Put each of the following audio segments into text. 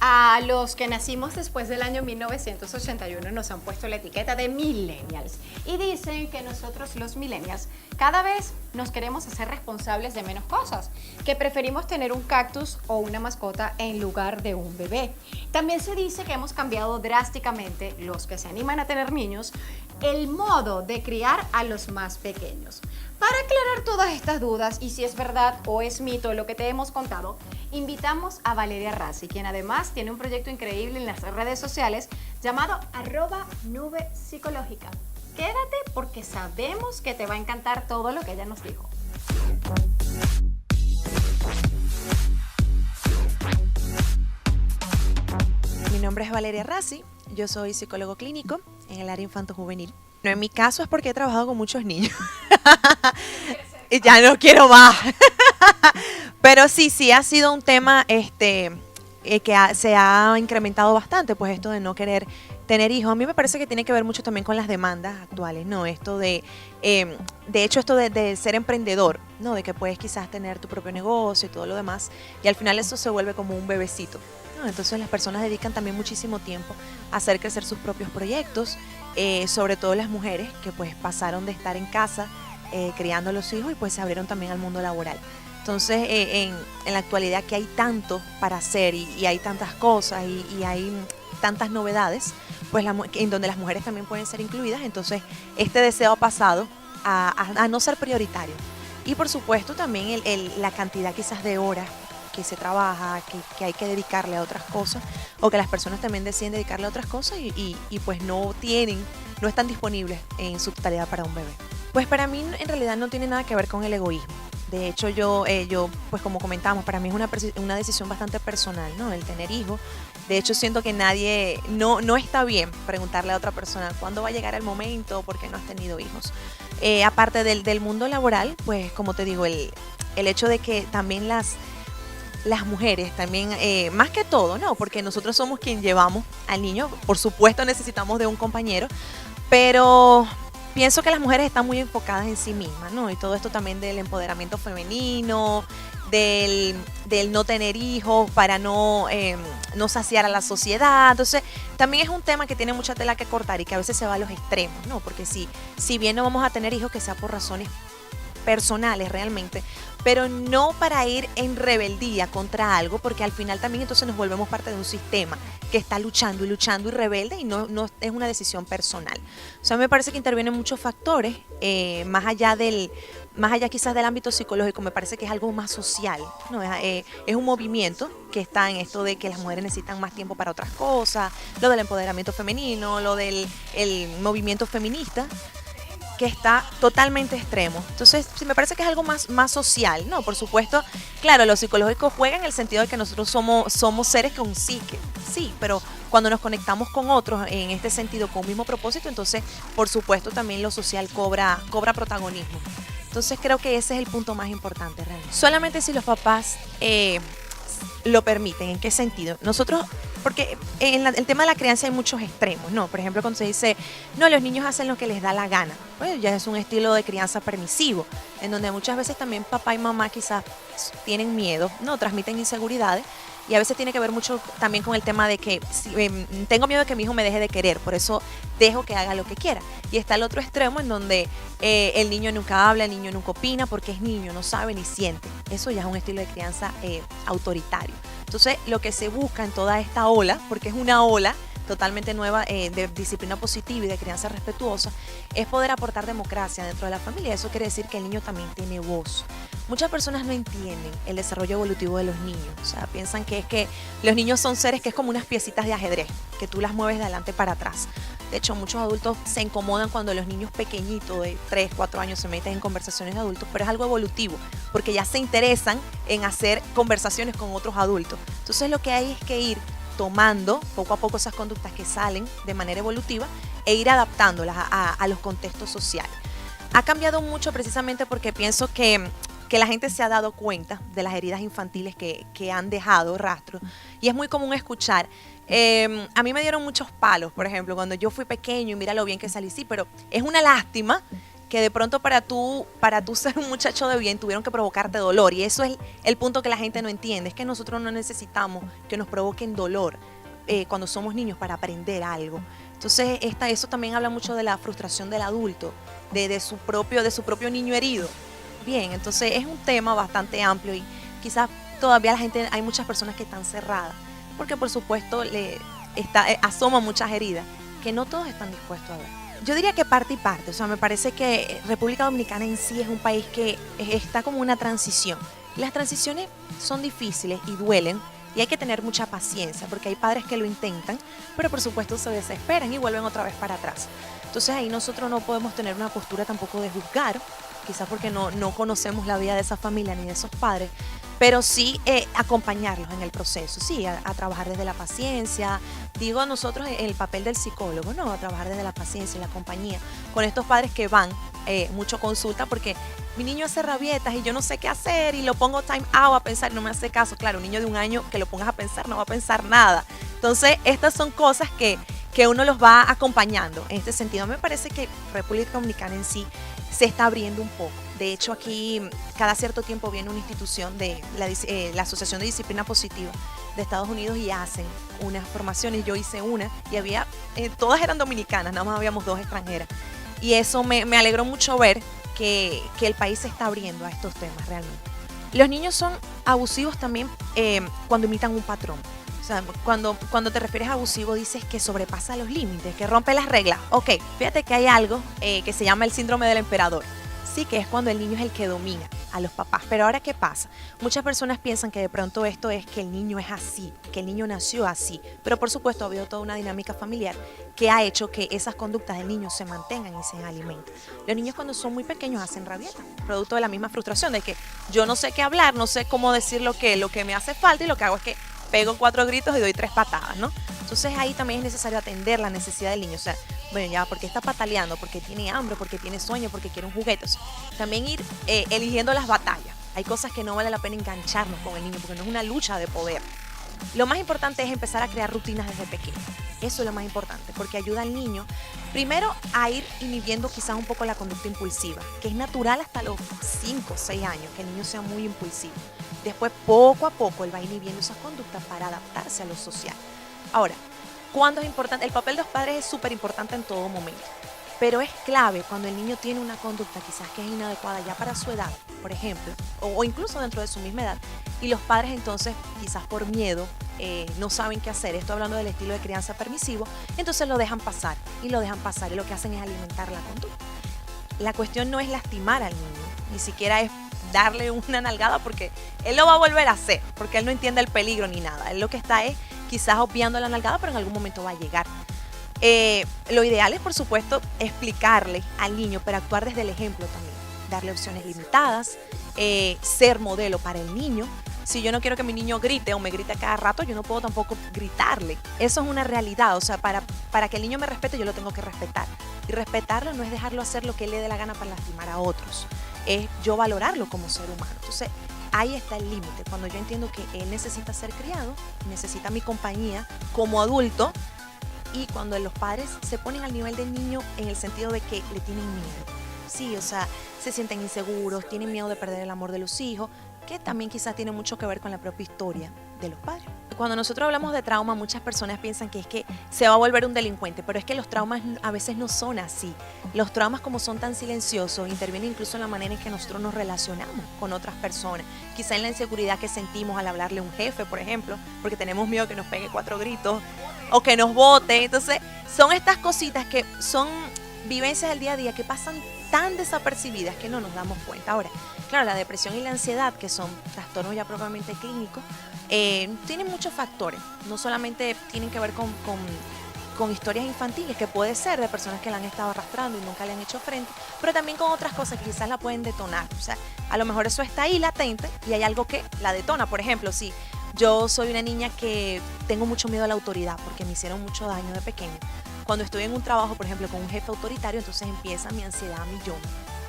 A los que nacimos después del año 1981 nos han puesto la etiqueta de millennials y dicen que nosotros los millennials cada vez nos queremos hacer responsables de menos cosas, que preferimos tener un cactus o una mascota en lugar de un bebé. También se dice que hemos cambiado drásticamente, los que se animan a tener niños, el modo de criar a los más pequeños. Para aclarar todas estas dudas y si es verdad o es mito lo que te hemos contado, invitamos a Valeria Razzi, quien además tiene un proyecto increíble en las redes sociales llamado @nube psicológica. Quédate porque sabemos que te va a encantar todo lo que ella nos dijo. Mi nombre es Valeria Razzi, yo soy psicólogo clínico en el área infanto-juvenil. No, en mi caso es porque he trabajado con muchos niños. Y ya no quiero más. Pero sí ha sido un tema se ha incrementado bastante, pues esto de no querer tener hijos. A mí me parece que tiene que ver mucho también con las demandas actuales, ¿no? Esto de hecho, esto de ser emprendedor, ¿no? De que puedes quizás tener tu propio negocio y todo lo demás. Y al final eso se vuelve como un bebecito, ¿no? Entonces las personas dedican también muchísimo tiempo a hacer crecer sus propios proyectos, sobre todo las mujeres que pues pasaron de estar en casa criando a los hijos y pues se abrieron también al mundo laboral. Entonces en la actualidad que hay tanto para hacer y hay tantas cosas y hay tantas novedades, pues en donde las mujeres también pueden ser incluidas, entonces este deseo ha pasado a no ser prioritario. Y por supuesto también la cantidad quizás de horas que se trabaja, que hay que dedicarle a otras cosas, o que las personas también deciden dedicarle a otras cosas y pues no están disponibles en su totalidad para un bebé. Pues para mí en realidad no tiene nada que ver con el egoísmo. De hecho yo pues como comentamos, para mí es una decisión bastante personal, ¿no? El tener hijos. De hecho siento que no está bien preguntarle a otra persona cuándo va a llegar el momento, por qué no has tenido hijos. Aparte del mundo laboral, pues como te digo, el hecho de que también las mujeres también, más que todo, ¿no? Porque nosotros somos quien llevamos al niño, por supuesto necesitamos de un compañero, pero pienso que las mujeres están muy enfocadas en sí mismas, ¿no? Y todo esto también del empoderamiento femenino, del no tener hijos para no saciar a la sociedad. Entonces también es un tema que tiene mucha tela que cortar y que a veces se va a los extremos, ¿no? Porque si bien no vamos a tener hijos, que sea por razones personales realmente, pero no para ir en rebeldía contra algo, porque al final también entonces nos volvemos parte de un sistema que está luchando y rebelde y no es una decisión personal. O sea, me parece que intervienen muchos factores, más allá quizás del ámbito psicológico, me parece que es algo más social, ¿no? Es un movimiento que está en esto de que las mujeres necesitan más tiempo para otras cosas, lo del empoderamiento femenino, lo del movimiento feminista, que está totalmente extremo. Entonces, sí, me parece que es algo más social, ¿no? Por supuesto, claro, lo psicológico juega en el sentido de que nosotros somos seres con psique, sí, pero cuando nos conectamos con otros en este sentido, con un mismo propósito, entonces, por supuesto, también lo social cobra protagonismo. Entonces, creo que ese es el punto más importante realmente. Solamente si los papás lo permiten. ¿En qué sentido? Nosotros, porque en el tema de la crianza hay muchos extremos, ¿no? Por ejemplo, cuando se dice, no, los niños hacen lo que les da la gana, pues ya es un estilo de crianza permisivo, en donde muchas veces también papá y mamá quizás tienen miedo, ¿no? Transmiten inseguridades. Y a veces tiene que ver mucho también con el tema de que tengo miedo de que mi hijo me deje de querer, por eso dejo que haga lo que quiera. Y está el otro extremo en donde el niño nunca habla, el niño nunca opina, porque es niño, no sabe ni siente. Eso ya es un estilo de crianza autoritario. Entonces, lo que se busca en toda esta ola, porque es una ola totalmente nueva de disciplina positiva y de crianza respetuosa, es poder aportar democracia dentro de la familia. Eso quiere decir que el niño también tiene voz. Muchas personas no entienden el desarrollo evolutivo de los niños, o sea, piensan que es que los niños son seres que es como unas piecitas de ajedrez, que tú las mueves de adelante para atrás. De hecho, muchos adultos se incomodan cuando los niños pequeñitos de 3, 4 años se meten en conversaciones de adultos, pero es algo evolutivo, porque ya se interesan en hacer conversaciones con otros adultos. Entonces lo que hay es que ir tomando poco a poco esas conductas que salen de manera evolutiva e ir adaptándolas a los contextos sociales. Ha cambiado mucho precisamente porque pienso que la gente se ha dado cuenta de las heridas infantiles que han dejado rastro, y es muy común escuchar, a mí me dieron muchos palos, por ejemplo, cuando yo fui pequeño y mira lo bien que salí, sí, pero es una lástima que de pronto para tú ser un muchacho de bien tuvieron que provocarte dolor, y eso es el punto que la gente no entiende, es que nosotros no necesitamos que nos provoquen dolor cuando somos niños para aprender algo. Entonces eso también habla mucho de la frustración del adulto, de su propio niño herido. Bien, entonces es un tema bastante amplio y quizás todavía hay muchas personas que están cerradas, porque por supuesto asoman muchas heridas que no todos están dispuestos a ver. Yo diría que parte y parte, o sea, me parece que República Dominicana en sí es un país que está como una transición. Las transiciones son difíciles y duelen, y hay que tener mucha paciencia, porque hay padres que lo intentan, pero por supuesto se desesperan y vuelven otra vez para atrás. Entonces ahí nosotros no podemos tener una postura tampoco de juzgar, quizás porque no conocemos la vida de esa familia ni de esos padres, pero sí acompañarlos en el proceso, sí, a trabajar desde la paciencia. Digo nosotros el papel del psicólogo, ¿no? A trabajar desde la paciencia y la compañía con estos padres que van mucho consulta porque mi niño hace rabietas y yo no sé qué hacer y lo pongo time out a pensar y no me hace caso. Claro, un niño de 1 año que lo pongas a pensar no va a pensar nada. Entonces, estas son cosas que uno los va acompañando. En este sentido, me parece que República Dominicana en sí se está abriendo un poco. De hecho, aquí cada cierto tiempo viene una institución de la Asociación de Disciplina Positiva de Estados Unidos y hacen unas formaciones. Yo hice una y todas eran dominicanas, nada más habíamos 2 extranjeras. Y eso me alegró mucho ver que el país se está abriendo a estos temas realmente. Los niños son abusivos también cuando imitan un patrón. O sea, cuando te refieres a abusivo dices que sobrepasa los límites, que rompe las reglas. Ok, fíjate que hay algo que se llama el síndrome del emperador. Sí, que es cuando el niño es el que domina a los papás. Pero ahora, ¿qué pasa? Muchas personas piensan que de pronto esto es que el niño es así, que el niño nació así. Pero por supuesto ha habido toda una dinámica familiar que ha hecho que esas conductas del niño se mantengan y se alimenten. Los niños cuando son muy pequeños hacen rabietas, producto de la misma frustración de que yo no sé qué hablar, no sé cómo decir lo que me hace falta y lo que hago es que pego 4 gritos y doy 3 patadas, ¿no? Entonces ahí también es necesario atender la necesidad del niño. O sea, bueno, ya, porque está pataleando, porque tiene hambre, porque tiene sueño, porque quiere un juguete. O sea, también ir eligiendo las batallas. Hay cosas que no vale la pena engancharnos con el niño porque no es una lucha de poder. Lo más importante es empezar a crear rutinas desde pequeño. Eso es lo más importante, porque ayuda al niño, primero, a ir inhibiendo quizás un poco la conducta impulsiva, que es natural hasta los 5 o 6 años, que el niño sea muy impulsivo. Después, poco a poco, él va inhibiendo esas conductas para adaptarse a lo social. Ahora, ¿cuándo es importante? El papel de los padres es súper importante en todo momento, pero es clave cuando el niño tiene una conducta quizás que es inadecuada ya para su edad, por ejemplo, o incluso dentro de su misma edad, y los padres entonces, quizás por miedo, no saben qué hacer. Estoy hablando del estilo de crianza permisivo, entonces lo dejan pasar, y lo que hacen es alimentar la conducta. La cuestión no es lastimar al niño, ni siquiera es darle una nalgada porque él lo va a volver a hacer, porque él no entiende el peligro ni nada. Él lo que está es quizás obviando la nalgada, pero en algún momento va a llegar. Lo ideal es, por supuesto, explicarle al niño, pero actuar desde el ejemplo también. Darle opciones limitadas, ser modelo para el niño. Si yo no quiero que mi niño grite o me grite a cada rato, yo no puedo tampoco gritarle. Eso es una realidad. O sea, para que el niño me respete, yo lo tengo que respetar. Y respetarlo no es dejarlo hacer lo que él le dé la gana para lastimar a otros. Es yo valorarlo como ser humano. Entonces, ahí está el límite. Cuando yo entiendo que él necesita ser criado, necesita mi compañía como adulto, y cuando los padres se ponen al nivel del niño en el sentido de que le tienen miedo. Sí, o sea, se sienten inseguros, tienen miedo de perder el amor de los hijos, que también quizás tiene mucho que ver con la propia historia de los padres. Cuando nosotros hablamos de trauma, muchas personas piensan que es que se va a volver un delincuente, pero es que los traumas a veces no son así. Los traumas, como son tan silenciosos, intervienen incluso en la manera en que nosotros nos relacionamos con otras personas. Quizá en la inseguridad que sentimos al hablarle a un jefe, por ejemplo, porque tenemos miedo que nos pegue 4 gritos o que nos bote. Entonces, son estas cositas que son vivencias del día a día que pasan tan desapercibidas que no nos damos cuenta. Ahora, claro, la depresión y la ansiedad, que son trastornos ya propiamente clínicos, tienen muchos factores. No solamente tienen que ver con historias infantiles, que puede ser de personas que la han estado arrastrando y nunca le han hecho frente, pero también con otras cosas que quizás la pueden detonar. O sea, a lo mejor eso está ahí latente y hay algo que la detona. Por ejemplo, si yo soy una niña que tengo mucho miedo a la autoridad porque me hicieron mucho daño de pequeña. Cuando estoy en un trabajo, por ejemplo, con un jefe autoritario, entonces empieza mi ansiedad a millón.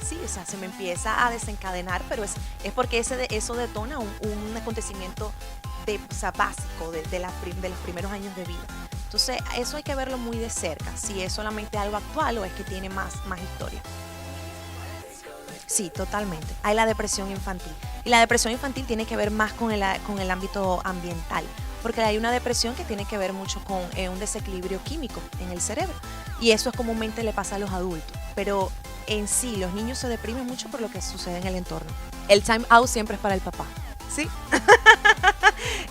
Sí, o sea, se me empieza a desencadenar, pero es porque eso detona un acontecimiento básico de los primeros años de vida. Entonces, eso hay que verlo muy de cerca, si es solamente algo actual o es que tiene más historia. Sí, totalmente. Hay la depresión infantil. Y la depresión infantil tiene que ver más con el ámbito ambiental, porque hay una depresión que tiene que ver mucho con un desequilibrio químico en el cerebro. Y eso es comúnmente le pasa a los adultos. Pero en sí, los niños se deprimen mucho por lo que sucede en el entorno. El time out siempre es para el papá. ¿Sí?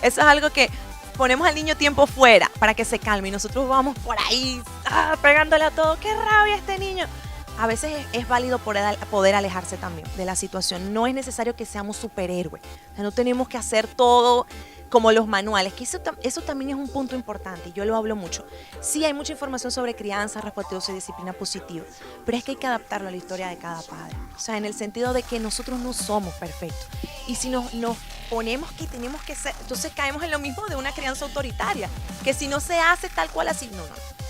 Eso es algo que ponemos al niño tiempo fuera para que se calme y nosotros vamos por ahí pegándole a todo. ¡Qué rabia este niño! A veces es válido poder alejarse también de la situación. No es necesario que seamos superhéroes. O sea, no tenemos que hacer todo como los manuales, que eso también es un punto importante y yo lo hablo mucho. Sí, hay mucha información sobre crianza respetuosa y disciplina positiva, pero es que hay que adaptarlo a la historia de cada padre. O sea, en el sentido de que nosotros no somos perfectos. Y si nos ponemos que tenemos que ser, entonces caemos en lo mismo de una crianza autoritaria, que si no se hace tal cual así, no.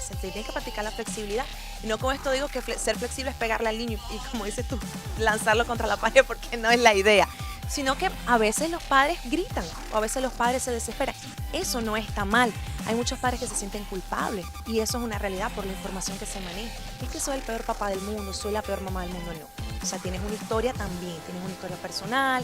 Se tiene que practicar la flexibilidad. Y no con esto digo que ser flexible es pegarle al niño y como dices tú, lanzarlo contra la pared, porque no es la idea. Sino que a veces los padres gritan o a veces los padres se desesperan. Eso no está mal. Hay muchos padres que se sienten culpables y eso es una realidad por la información que se maneja. Es que soy el peor papá del mundo, soy la peor mamá del mundo, no. O sea, tienes una historia también, tienes una historia personal.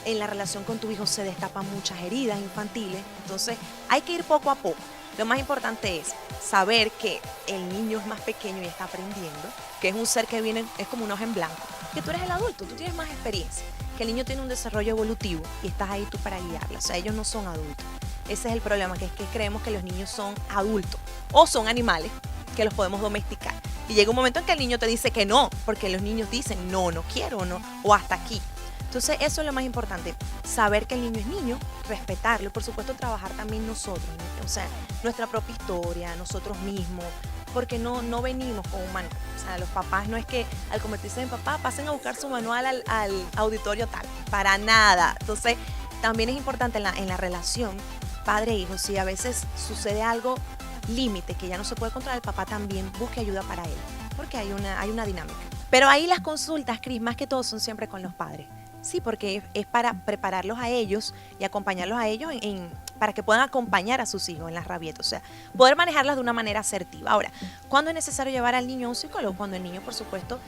En la relación con tu hijo se destapan muchas heridas infantiles. Entonces hay que ir poco a poco. Lo más importante es saber que el niño es más pequeño y está aprendiendo, que es un ser que viene, es como una hoja en blanco, que tú eres el adulto, tú tienes más experiencia, que el niño tiene un desarrollo evolutivo y estás ahí tú para guiarlo. O sea, ellos no son adultos. Ese es el problema, que es que creemos que los niños son adultos o son animales que los podemos domesticar. Y llega un momento en que el niño te dice que no, porque los niños dicen no quiero, no, o hasta aquí. Entonces eso es lo más importante, saber que el niño es niño, respetarlo y por supuesto trabajar también nosotros, ¿no? O sea, nuestra propia historia, nosotros mismos, porque no venimos con un manual. O sea, los papás no es que al convertirse en papá pasen a buscar su manual al auditorio tal, para nada. Entonces también es importante en la relación padre-hijo, si a veces sucede algo límite que ya no se puede controlar, el papá también busque ayuda para él, porque hay una dinámica. Pero ahí las consultas, Cris, más que todo son siempre con los padres. Sí, porque es para prepararlos a ellos y acompañarlos a ellos para que puedan acompañar a sus hijos en las rabietas, o sea, poder manejarlas de una manera asertiva. Ahora, ¿cuándo es necesario llevar al niño a un psicólogo? Cuando el niño, por supuesto,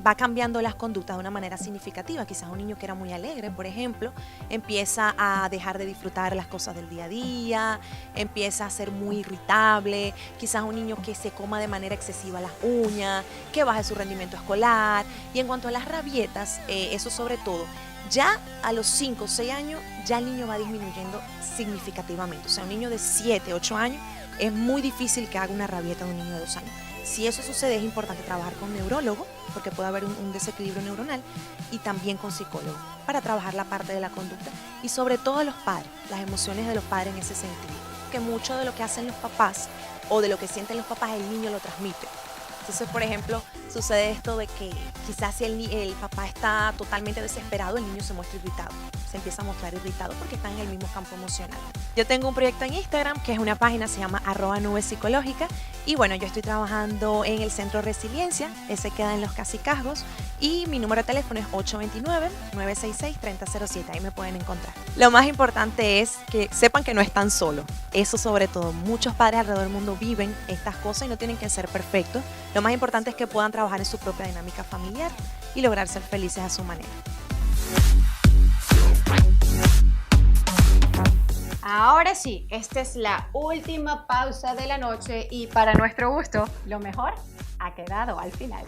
va cambiando las conductas de una manera significativa. Quizás un niño que era muy alegre, por ejemplo, empieza a dejar de disfrutar las cosas del día a día, empieza a ser muy irritable, quizás un niño que se coma de manera excesiva las uñas, que baje su rendimiento escolar. Y en cuanto a las rabietas, eso sobre todo, ya a los 5 o 6 años, ya el niño va disminuyendo significativamente. O sea, un niño de 7, 8 años, es muy difícil que haga una rabieta de un niño de 2 años. Si eso sucede, es importante trabajar con neurólogo, porque puede haber un desequilibrio neuronal, y también con psicólogo, para trabajar la parte de la conducta y sobre todo los padres, las emociones de los padres en ese sentido. Que mucho de lo que hacen los papás o de lo que sienten los papás, el niño lo transmite. Entonces, por ejemplo, sucede esto de que quizás si el papá está totalmente desesperado, el niño se muestra irritado. Se empieza a mostrar irritado porque está en el mismo campo emocional. Yo tengo un proyecto en Instagram que es una página, se llama @nubepsicológica. Y bueno, yo estoy trabajando en el Centro Resiliencia, ese queda en Los Cacicazgos. Y mi número de teléfono es 829-966-3007, ahí me pueden encontrar. Lo más importante es que sepan que no están solos. Eso sobre todo, muchos padres alrededor del mundo viven estas cosas y no tienen que ser perfectos. Lo más importante es que puedan trabajar en su propia dinámica familiar y lograr ser felices a su manera. Ahora sí, esta es la última pausa de la noche y para nuestro gusto, lo mejor ha quedado al final.